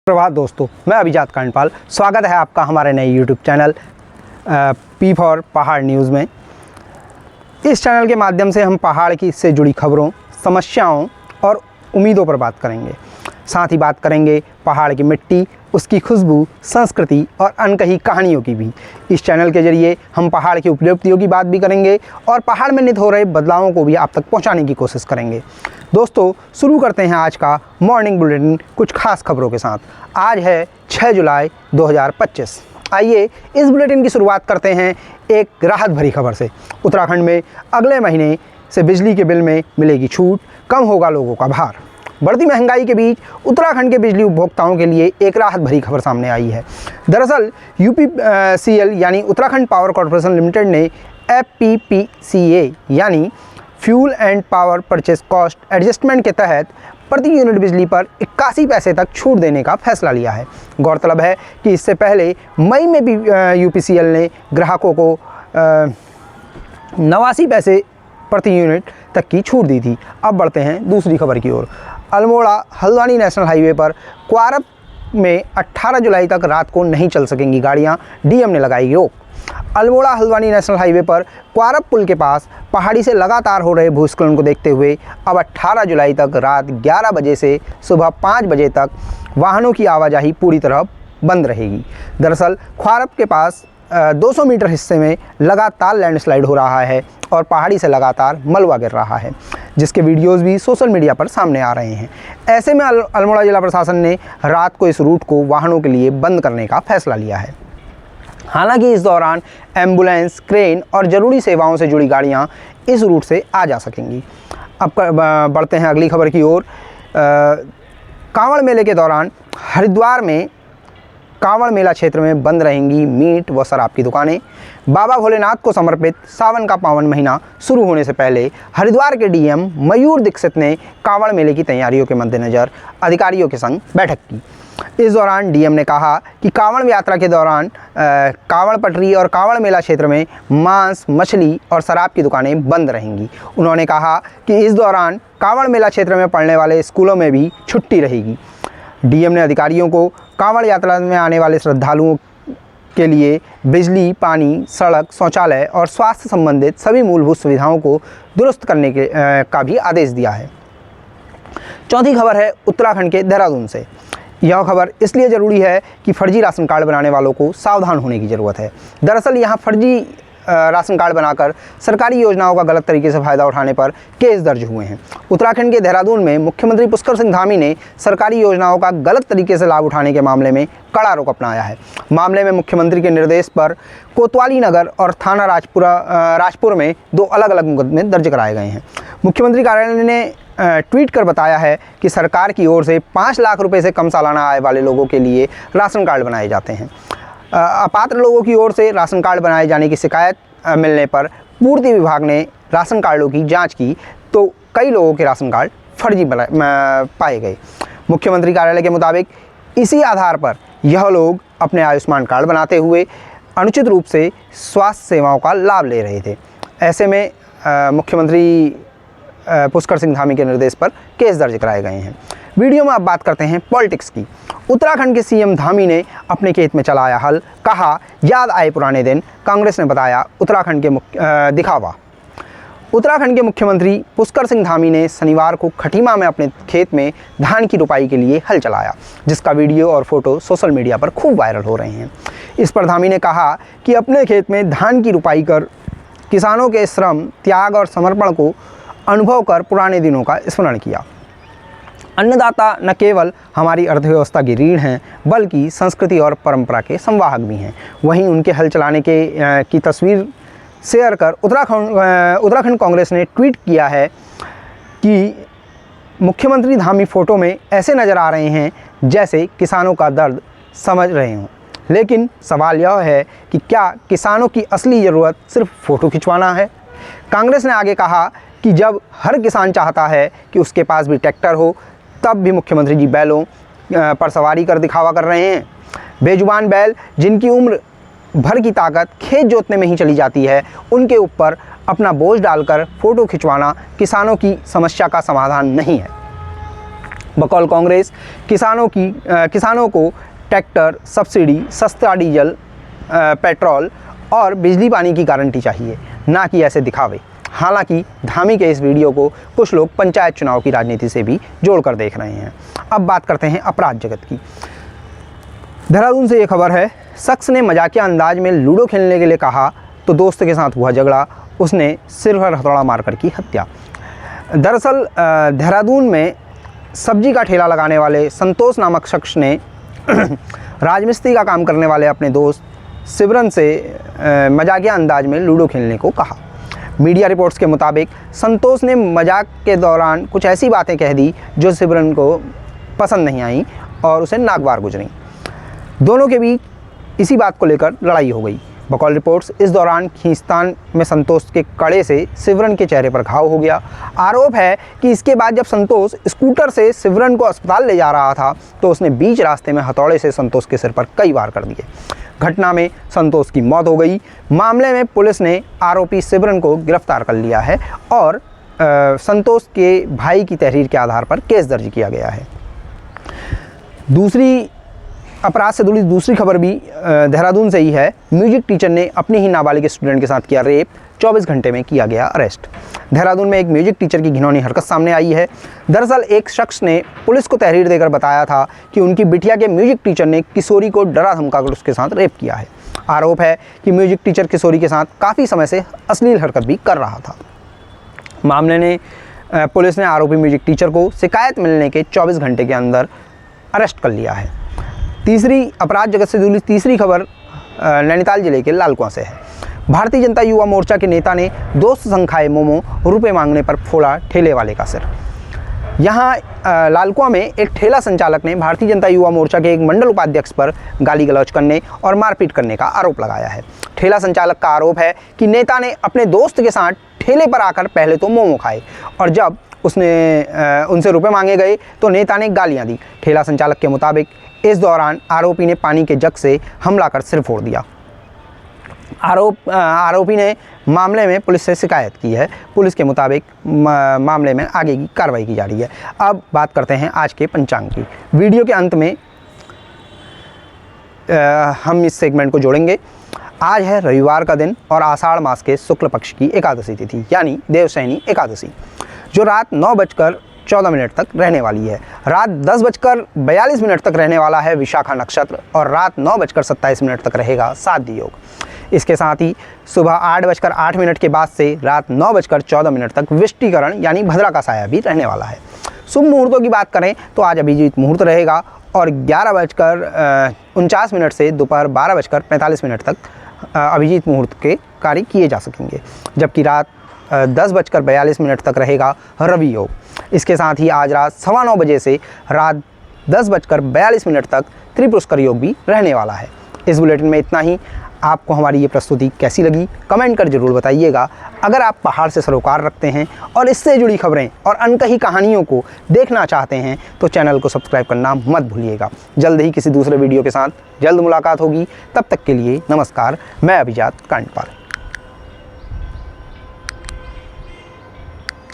प्रभात दोस्तों, मैं अभिजात कांडपाल। स्वागत है आपका हमारे नए यूट्यूब चैनल पी फॉर पहाड़ न्यूज़ में। इस चैनल के माध्यम से हम पहाड़ की से जुड़ी खबरों, समस्याओं और उम्मीदों पर बात करेंगे। साथ ही बात करेंगे पहाड़ की मिट्टी, उसकी खुशबू, संस्कृति और अनकही कहानियों की भी। इस चैनल के जरिए हम पहाड़ की उपलब्धियों की बात भी करेंगे और पहाड़ में नित हो रहे बदलावों को भी आप तक पहुंचाने की कोशिश करेंगे। दोस्तों, शुरू करते हैं आज का मॉर्निंग बुलेटिन कुछ खास खबरों के साथ। आज है 6 जुलाई 2025। आइए इस बुलेटिन की शुरुआत करते हैं एक राहत भरी खबर से। उत्तराखंड में अगले महीने से बिजली के बिल में मिलेगी छूट, कम होगा लोगों का भार। बढ़ती महंगाई के बीच उत्तराखंड के बिजली उपभोक्ताओं के लिए एक राहत भरी खबर सामने आई है। दरअसल UPCL यानी उत्तराखंड पावर कॉर्पोरेशन लिमिटेड ने FPPCA यानी fuel and power purchase cost adjustment के तहत प्रति यूनिट बिजली पर 81 पैसे तक छूट देने का फैसला लिया है। गौरतलब है कि इससे पहले मई में भी UPCL ने ग्राहकों को 89 पैसे प्रति यूनिट तक की छूट दी थी। अब बढ़ते हैं दूसरी खबर की ओर। अल्मोड़ा हल्द्वानी नेशनल हाईवे पर क्वारप में 18 जुलाई तक रात को नहीं चल सकेंगी गाड़ियां, DM ने लगाई रोक। अल्मोड़ा हल्द्वानी नेशनल हाईवे पर क्वारप पुल के पास पहाड़ी से लगातार हो रहे भूस्खलन को देखते हुए अब 18 जुलाई तक रात 11 बजे से सुबह 5 बजे तक वाहनों की आवाजाही पूरी तरह बंद रहेगी। दरअसल क्वारप के पास 200 मीटर हिस्से में लगातार लैंडस्लाइड हो रहा है और पहाड़ी से लगातार मलबा गिर रहा है, जिसके वीडियोस भी सोशल मीडिया पर सामने आ रहे हैं। ऐसे में अल्मोड़ा जिला प्रशासन ने रात को इस रूट को वाहनों के लिए बंद करने का फैसला लिया है। हालांकि इस दौरान एम्बुलेंस, क्रेन और ज़रूरी सेवाओं से जुड़ी गाड़ियां इस रूट से आ जा सकेंगी। अब बढ़ते हैं अगली खबर की ओर। कांवड़ मेले के दौरान हरिद्वार में कांवड़ मेला क्षेत्र में बंद रहेंगी मीट व शराब की दुकानें। बाबा भोलेनाथ को समर्पित सावन का पावन महीना शुरू होने से पहले हरिद्वार के DM मयूर दीक्षित ने कांवड़ मेले की तैयारियों के मद्देनज़र अधिकारियों के संग बैठक की। इस दौरान DM ने कहा कि कांवड़ यात्रा के दौरान कांवड़ पटरी और कांवड़ मेला क्षेत्र में मांस, मछली और शराब की दुकानें बंद रहेंगी। उन्होंने कहा कि इस दौरान कांवड़ मेला क्षेत्र में पढ़ने वाले स्कूलों में भी छुट्टी रहेगी। DM ने अधिकारियों को कांवड़ यात्रा में आने वाले श्रद्धालुओं के लिए बिजली, पानी, सड़क, शौचालय और स्वास्थ्य संबंधित सभी मूलभूत सुविधाओं को दुरुस्त करने का भी आदेश दिया है। चौथी खबर है उत्तराखंड के देहरादून से। यह खबर इसलिए ज़रूरी है कि फर्जी राशन कार्ड बनाने वालों को सावधान होने की ज़रूरत है। दरअसल यहाँ फर्जी राशन कार्ड बनाकर सरकारी योजनाओं का गलत तरीके से फ़ायदा उठाने पर केस दर्ज हुए हैं। उत्तराखंड के देहरादून में मुख्यमंत्री पुष्कर सिंह धामी ने सरकारी योजनाओं का गलत तरीके से लाभ उठाने के मामले में कड़ा रुख अपनाया है। मामले में मुख्यमंत्री के निर्देश पर कोतवाली नगर और थाना राजपुर में 2 अलग अलग मुकदमे दर्ज कराए गए हैं। मुख्यमंत्री कार्यालय ने ट्वीट कर बताया है कि सरकार की ओर से 5 लाख रुपये से कम सालाना आय वाले लोगों के लिए राशन कार्ड बनाए जाते हैं। अपात्र लोगों की ओर से राशन कार्ड बनाए जाने की शिकायत मिलने पर पूर्ति विभाग ने राशन कार्डों की जांच की तो कई लोगों के राशन कार्ड फर्जी पाए गए। मुख्यमंत्री कार्यालय के मुताबिक इसी आधार पर यह लोग अपने आयुष्मान कार्ड बनाते हुए अनुचित रूप से स्वास्थ्य सेवाओं का लाभ ले रहे थे। ऐसे में मुख्यमंत्री पुष्कर सिंह धामी के निर्देश पर केस दर्ज कराए गए हैं। वीडियो में अब बात करते हैं पॉलिटिक्स की। उत्तराखंड के CM धामी ने अपने खेत में चलाया हल, कहा याद आए पुराने दिन, कांग्रेस ने बताया उत्तराखंड के दिखावा। उत्तराखंड के मुख्यमंत्री पुष्कर सिंह धामी ने शनिवार को खटीमा में अपने खेत में धान की रुपाई के लिए हल चलाया, जिसका वीडियो और फोटो सोशल मीडिया पर खूब वायरल हो रहे हैं। इस पर धामी ने कहा कि अपने खेत में धान की रुपाई कर किसानों के श्रम, त्याग और समर्पण को अनुभव कर पुराने दिनों का स्मरण किया। अन्नदाता न केवल हमारी अर्थव्यवस्था की रीढ़ हैं, बल्कि संस्कृति और परंपरा के संवाहक भी हैं। वहीं उनके हल चलाने की तस्वीर शेयर कर उत्तराखंड कांग्रेस ने ट्वीट किया है कि मुख्यमंत्री धामी फोटो में ऐसे नज़र आ रहे हैं जैसे किसानों का दर्द समझ रहे हों। लेकिन सवाल यह है कि क्या किसानों की असली ज़रूरत सिर्फ फ़ोटो खिंचवाना है? कांग्रेस ने आगे कहा कि जब हर किसान चाहता है कि उसके पास भी ट्रैक्टर हो, तब भी मुख्यमंत्री जी बैलों पर सवारी कर दिखावा कर रहे हैं। बेजुबान बैल जिनकी उम्र भर की ताकत खेत जोतने में ही चली जाती है, उनके ऊपर अपना बोझ डालकर फ़ोटो खिंचवाना किसानों की समस्या का समाधान नहीं है। बकौल कांग्रेस किसानों को ट्रैक्टर सब्सिडी, सस्ता डीजल, पेट्रोल और बिजली पानी की गारंटी चाहिए, ना कि ऐसे दिखावे। हालांकि धामी के इस वीडियो को कुछ लोग पंचायत चुनाव की राजनीति से भी जोड़कर देख रहे हैं। अब बात करते हैं अपराध जगत की। देहरादून से ये खबर है, शख्स ने मजाकिया अंदाज में लूडो खेलने के लिए कहा तो दोस्त के साथ हुआ झगड़ा, उसने सिर पर हथौड़ा मारकर की हत्या। दरअसल देहरादून में सब्जी का ठेला लगाने वाले संतोष नामक शख्स ने राजमिस्त्री का काम करने वाले अपने दोस्त सिमरन से मजाकिया अंदाज में लूडो खेलने को कहा। मीडिया रिपोर्ट्स के मुताबिक संतोष ने मजाक के दौरान कुछ ऐसी बातें कह दी जो सिमरन को पसंद नहीं आई और उसे नागवार गुजरी। दोनों के बीच इसी बात को लेकर लड़ाई हो गई। बकौल रिपोर्ट्स, इस दौरान खींचतान में संतोष के कड़े से सिमरन के चेहरे पर घाव हो गया। आरोप है कि इसके बाद जब संतोष स्कूटर से सिमरन को अस्पताल ले जा रहा था तो उसने बीच रास्ते में हथौड़े से संतोष के सिर पर कई वार कर दिए। घटना में संतोष की मौत हो गई। मामले में पुलिस ने आरोपी सिमरन को गिरफ्तार कर लिया है और संतोष के भाई की तहरीर के आधार पर केस दर्ज किया गया है। दूसरी अपराध से जुड़ी दूसरी खबर भी देहरादून से ही है। म्यूजिक टीचर ने अपनी ही नाबालिग स्टूडेंट के साथ किया रेप, 24 घंटे में किया गया अरेस्ट। देहरादून में एक म्यूजिक टीचर की घिनौनी हरकत सामने आई है। दरअसल एक शख्स ने पुलिस को तहरीर देकर बताया था कि उनकी बिटिया के म्यूजिक टीचर ने किशोरी को डरा धमकाकर उसके साथ रेप किया है। आरोप है कि म्यूजिक टीचर किशोरी के साथ काफ़ी समय से अश्लील हरकत भी कर रहा था। मामले ने पुलिस ने आरोपी म्यूजिक टीचर को शिकायत मिलने के 24 घंटे के अंदर अरेस्ट कर लिया है। तीसरी अपराध जगत से जुड़ी तीसरी खबर नैनीताल जिले के लालकुआं से है। भारतीय जनता युवा मोर्चा के नेता ने दोस्त संग खाए मोमो, रुपए मांगने पर फोड़ा ठेले वाले का सिर। यहाँ लालकुआं में एक ठेला संचालक ने भारतीय जनता युवा मोर्चा के एक मंडल उपाध्यक्ष पर गाली गलौज करने और मारपीट करने का आरोप लगाया है। ठेला संचालक का आरोप है कि नेता ने अपने दोस्त के साथ ठेले पर आकर पहले तो मोमो खाए और जब उनसे रुपए मांगे गए तो नेता ने गालियाँ दी। ठेला संचालक के मुताबिक इस दौरान आरोपी ने पानी के जग से हमला कर सिर फोड़ दिया। आरोपी ने मामले में पुलिस से शिकायत की है। पुलिस के मुताबिक मामले में आगे की कार्रवाई की जा रही है। अब बात करते हैं आज के पंचांग की। वीडियो के अंत में हम इस सेगमेंट को जोड़ेंगे। आज है रविवार का दिन और आषाढ़ मास के शुक्ल पक्ष की एकादशी तिथि यानी देवशयनी एकादशी, जो रात 9:14 तक रहने वाली है। रात 10:42 तक रहने वाला है विशाखा नक्षत्र और रात 9:27 तक रहेगा साध्य योग। इसके साथ ही सुबह 8:08 के बाद से रात 9:14 तक विष्टिकरण यानी भद्रा का साया भी रहने वाला है। शुभ मुहूर्तों की बात करें तो आज अभिजीत मुहूर्त रहेगा और 11:49 से दोपहर 12:45 तक अभिजीत मुहूर्त के कार्य किए जा सकेंगे, जबकि रात 10:42 तक रहेगा रवि योग। इसके साथ ही आज रात 9:15 बजे से रात 10:42 तक त्रिपुष्कर योग भी रहने वाला है। इस बुलेटिन में इतना ही। आपको हमारी ये प्रस्तुति कैसी लगी कमेंट कर जरूर बताइएगा। अगर आप पहाड़ से सरोकार रखते हैं और इससे जुड़ी खबरें और अनकही कहानियों को देखना चाहते हैं तो चैनल को सब्सक्राइब करना मत भूलिएगा। जल्द ही किसी दूसरे वीडियो के साथ जल्द मुलाकात होगी। तब तक के लिए नमस्कार। मैं अभिजात कांडपाल।